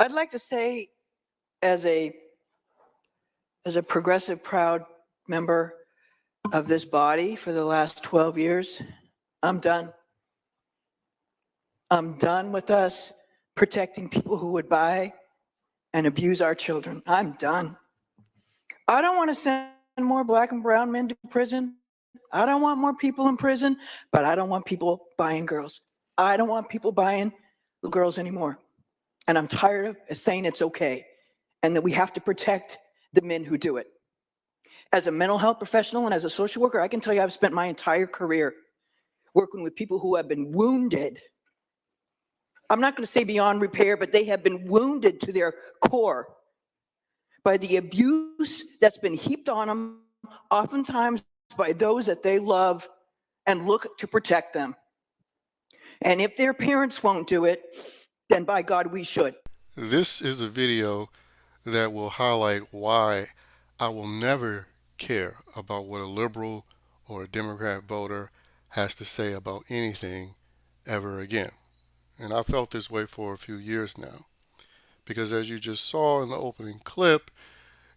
I'd like to say, as a progressive, proud member of this body for the last 12 years, I'm done. I'm done with us protecting people who would buy and abuse our children. I'm done. I don't want to send more black and brown men to prison. I don't want more people in prison, but I don't want people buying girls. I don't want people buying little girls anymore. And I'm tired of saying it's okay and that we have to protect the men who do it. As a mental health professional and as a social worker, I can tell you I've spent my entire career working with people who have been wounded. I'm not going to say beyond repair, but they have been wounded to their core by the abuse that's been heaped on them, oftentimes by those that they love and look to protect them. And if their parents won't do it, then by God, we should. This is a video that will highlight why I will never care about what a liberal or a Democrat voter has to say about anything ever again. And I felt this way for a few years now. Because as you just saw in the opening clip,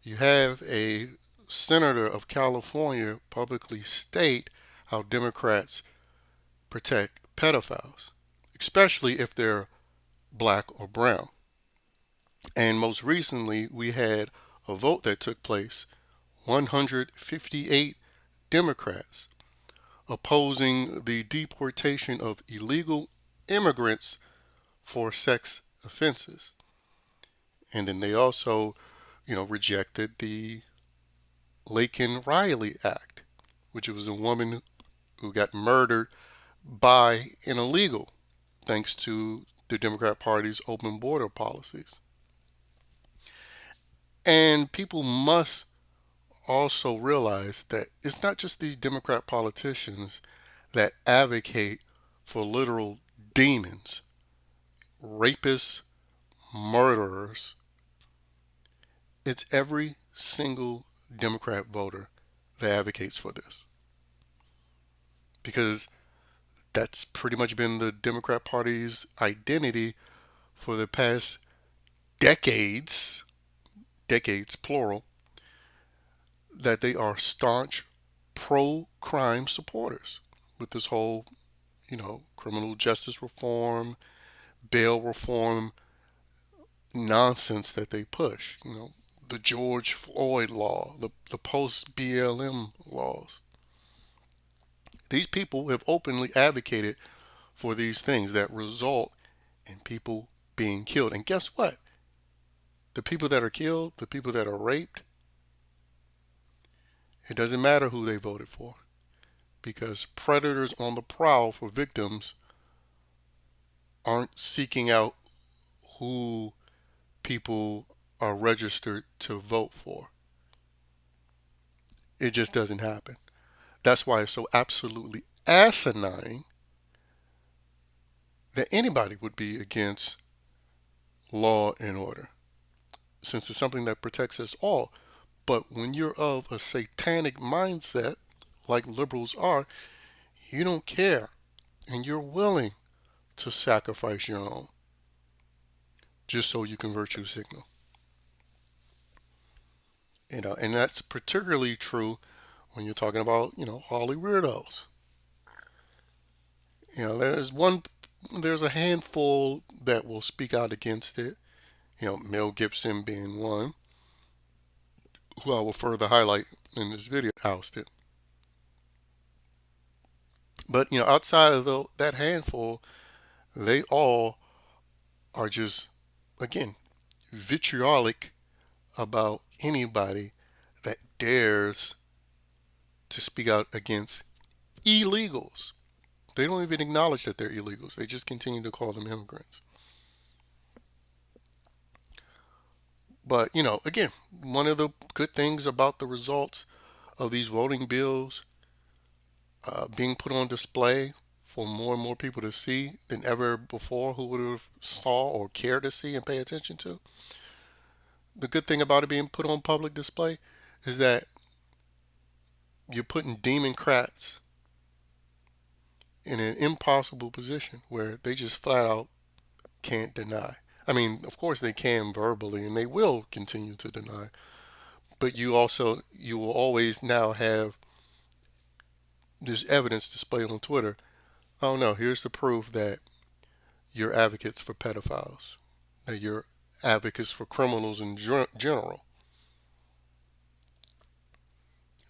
you have a senator of California publicly state how Democrats protect pedophiles, especially if they're black or brown. And most recently, we had a vote that took place, 158 Democrats opposing the deportation of illegal immigrants for sex offenses. And then they also, rejected the Laken Riley Act, which was a woman who got murdered by an illegal, thanks to the Democrat Party's open border policies. And people must also realize that it's not just these Democrat politicians that advocate for literal demons, rapists, murderers. It's every single Democrat voter that advocates for this. Because that's pretty much been the Democrat Party's identity for the past decades plural, that they are staunch pro-crime supporters with this whole, criminal justice reform, bail reform nonsense that they push. The George Floyd law, the post BLM laws. These people have openly advocated for these things that result in people being killed. And guess what? The people that are killed, the people that are raped, it doesn't matter who they voted for, because predators on the prowl for victims aren't seeking out who people are registered to vote for. It just doesn't happen. That's why it's so absolutely asinine that anybody would be against law and order, since it's something that protects us all. But when you're of a satanic mindset, like liberals are, you don't care and you're willing to sacrifice your own just so you can virtue signal. And that's particularly true when you're talking about, Harley weirdos. There's a handful that will speak out against it. Mel Gibson being one, who I will further highlight in this video, ousted. But outside of that handful, they all are just, again, vitriolic about anybody that dares to speak out against illegals. They don't even acknowledge that they're illegals. They just continue to call them immigrants. But, again, one of the good things about the results of these voting bills being put on display for more and more people to see than ever before, who would have saw or care to see and pay attention to. The good thing about it being put on public display is that you're putting Democrats in an impossible position where they just flat out can't deny. I mean, of course they can verbally, and they will continue to deny. But you will always now have this evidence displayed on Twitter. Oh no, here's the proof that you're advocates for pedophiles, that you're advocates for criminals in general.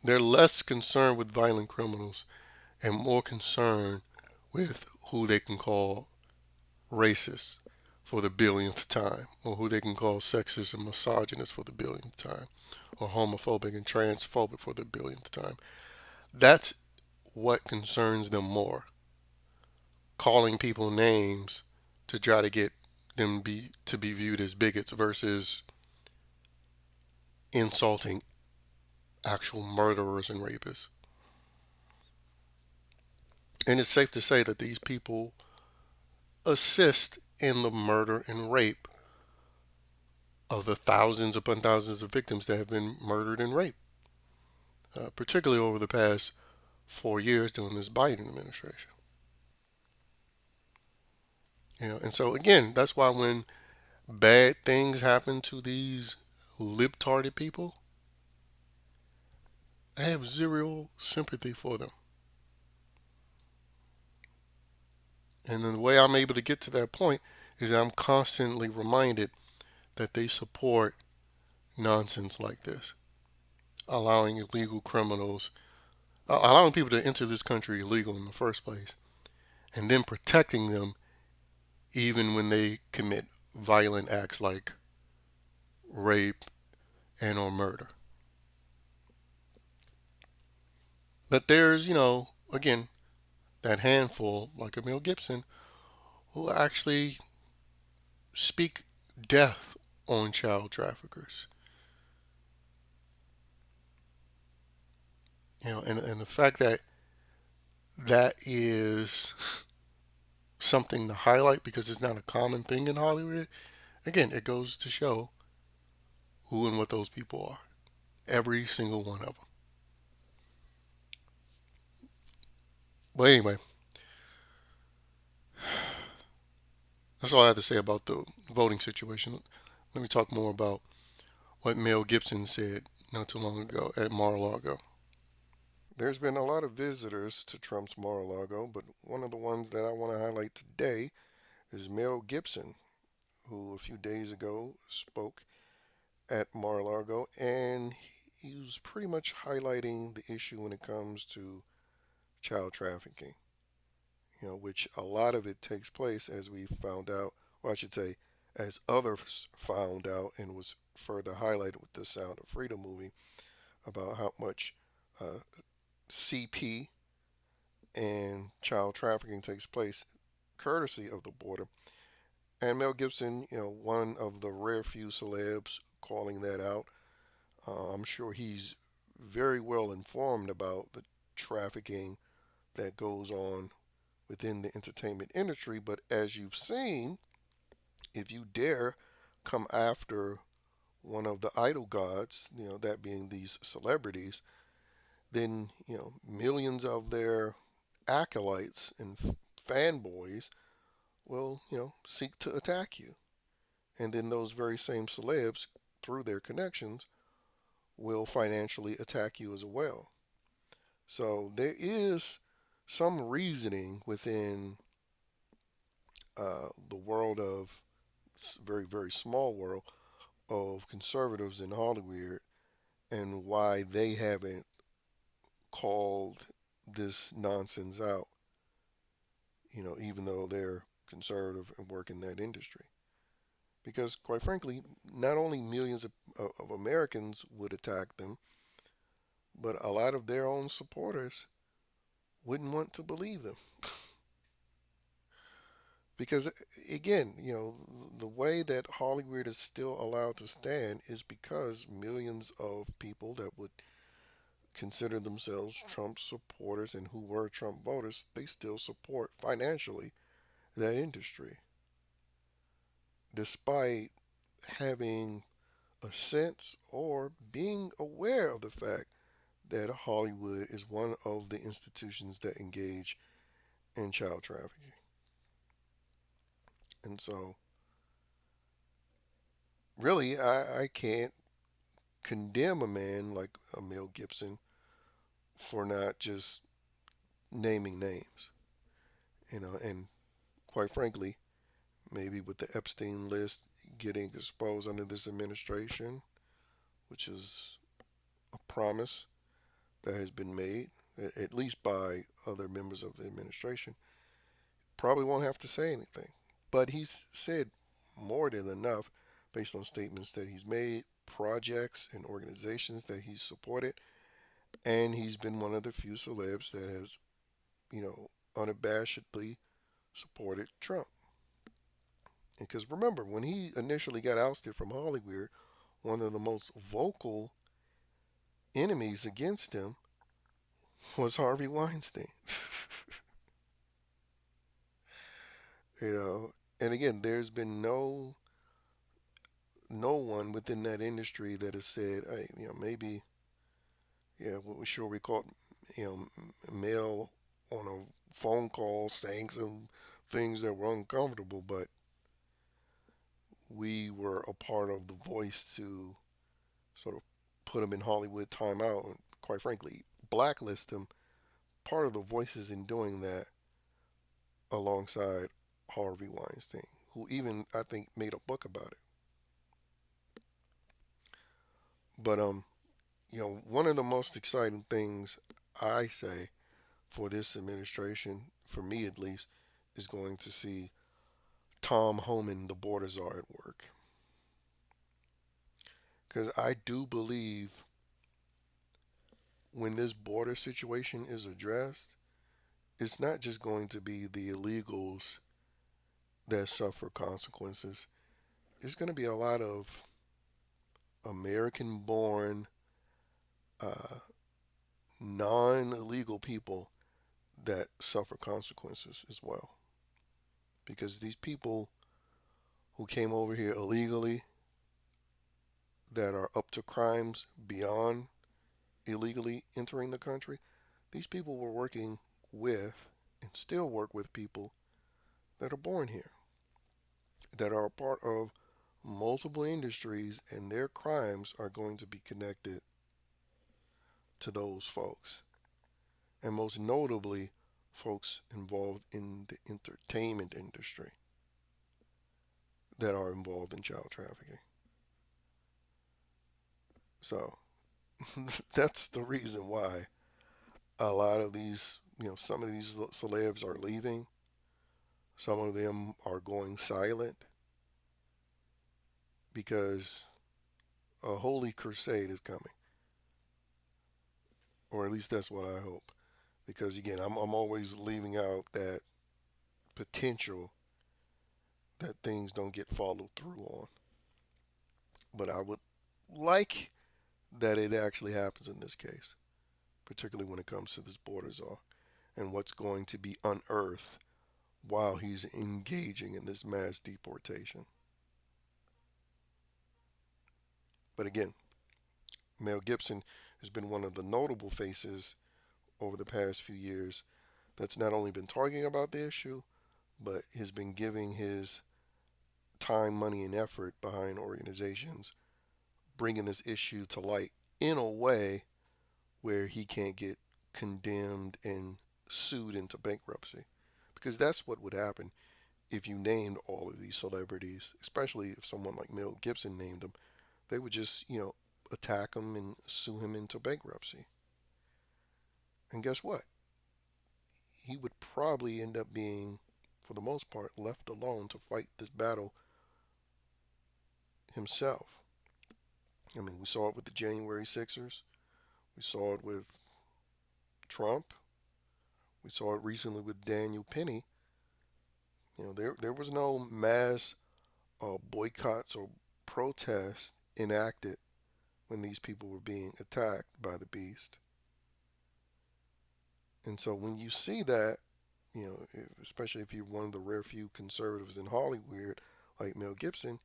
They're less concerned with violent criminals and more concerned with who they can call racist for the billionth time, or who they can call sexist and misogynist for the billionth time, or homophobic and transphobic for the billionth time. That's what concerns them more. Calling people names to try to get them to be viewed as bigots versus insulting actual murderers and rapists. And it's safe to say that these people assist in the murder and rape of the thousands upon thousands of victims that have been murdered and raped, particularly over the past 4 years during this Biden administration. And so again, that's why when bad things happen to these libtarded people, I have zero sympathy for them. And then the way I'm able to get to that point is that I'm constantly reminded that they support nonsense like this, allowing illegal criminals, allowing people to enter this country illegal in the first place, and then protecting them even when they commit violent acts like rape and or murder. But there's, again, that handful like a Mel Gibson who actually speak death on child traffickers. And the fact that that is something to highlight because it's not a common thing in Hollywood, again, it goes to show who and what those people are. Every single one of them. But anyway, that's all I have to say about the voting situation. Let me talk more about what Mel Gibson said not too long ago at Mar-a-Lago. There's been a lot of visitors to Trump's Mar-a-Lago, but one of the ones that I want to highlight today is Mel Gibson, who a few days ago spoke at Mar-a-Lago, and he was pretty much highlighting the issue when it comes to child trafficking, which a lot of it takes place as we found out, or I should say, as others found out and was further highlighted with the Sound of Freedom movie about how much uh, CP and child trafficking takes place courtesy of the border. And Mel Gibson, one of the rare few celebs calling that out. I'm sure he's very well informed about the trafficking that goes on within the entertainment industry. But as you've seen, if you dare come after one of the idol gods, that being these celebrities, then, millions of their acolytes and fanboys will, seek to attack you. And then those very same celebs, through their connections, will financially attack you as well. So there is some reasoning within the world of very, very small world of conservatives in Hollywood and why they haven't called this nonsense out, even though they're conservative and work in that industry. Because, quite frankly, not only millions of Americans would attack them, but a lot of their own supporters wouldn't want to believe them. Because, again, the way that Hollywood is still allowed to stand is because millions of people that would consider themselves Trump supporters and who were Trump voters, they still support financially that industry, despite having a sense or being aware of the fact that Hollywood is one of the institutions that engage in child trafficking. And so really, I can't condemn a man like a Mel Gibson for not just naming names, and quite frankly, maybe with the Epstein list getting exposed under this administration, which is a promise that has been made, at least by other members of the administration, probably won't have to say anything. But he's said more than enough based on statements that he's made, projects and organizations that he's supported, and he's been one of the few celebs that has, unabashedly supported Trump. Because remember, when he initially got ousted from Hollywood, one of the most vocal enemies against him was Harvey Weinstein. you know, and again, there's been no one within that industry that has said, hey, maybe, yeah, what we sure we caught, Mel on a phone call saying some things that were uncomfortable, but we were a part of the voice to sort of put him in Hollywood timeout and, quite frankly, blacklist him. Part of the voices in doing that, alongside Harvey Weinstein, who even I think made a book about it. But one of the most exciting things I say for this administration, for me at least, is going to see Tom Homan, the border czar, at work. Because I do believe when this border situation is addressed, it's not just going to be the illegals that suffer consequences. It's going to be a lot of American born, uh, non illegal people that suffer consequences as well. Because these people who came over here illegally, that are up to crimes beyond illegally entering the country, these people were working with and still work with people that are born here, that are a part of multiple industries, and their crimes are going to be connected to those folks. And most notably, folks involved in the entertainment industry that are involved in child trafficking. So that's the reason why a lot of these, some of these celebs are leaving. Some of them are going silent because a holy crusade is coming, or at least that's what I hope. Because again, I'm always leaving out that potential that things don't get followed through on. But I would like that it actually happens in this case, particularly when it comes to this border czar and what's going to be unearthed while he's engaging in this mass deportation. But again, Mel Gibson has been one of the notable faces over the past few years that's not only been talking about the issue, but has been giving his time, money, and effort behind organizations bringing this issue to light in a way where he can't get condemned and sued into bankruptcy. Because that's what would happen if you named all of these celebrities, especially if someone like Mel Gibson named them. They would just, attack him and sue him into bankruptcy. And guess what? He would probably end up being, for the most part, left alone to fight this battle himself. I mean, we saw it with the January Sixers. We saw it with Trump. We saw it recently with Daniel Penny. There was no mass boycotts or protests enacted when these people were being attacked by the beast. And so when you see that, especially if you're one of the rare few conservatives in Hollywood like Mel Gibson,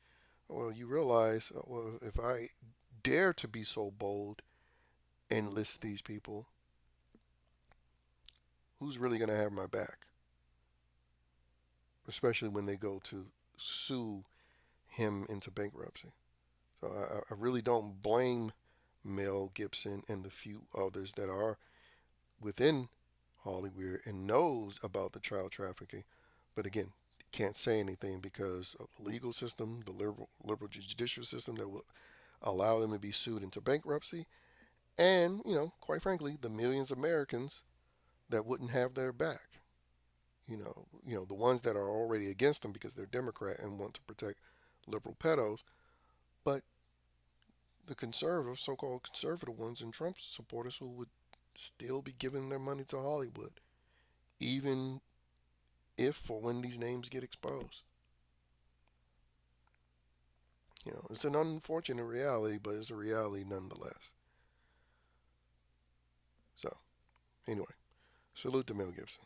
well, you realize, well, if I dare to be so bold and list these people, who's really going to have my back? Especially when they go to sue him into bankruptcy. So I really don't blame Mel Gibson and the few others that are within Hollywood and knows about the child trafficking, but again, can't say anything because of the legal system, the liberal judicial system that will allow them to be sued into bankruptcy, and quite frankly, the millions of Americans that wouldn't have their back. The ones that are already against them because they're Democrat and want to protect liberal pedos, but the conservative, so-called conservative ones and Trump supporters who would still be giving their money to Hollywood, even if or when these names get exposed. It's an unfortunate reality, but it's a reality nonetheless. So, anyway, salute to Mel Gibson.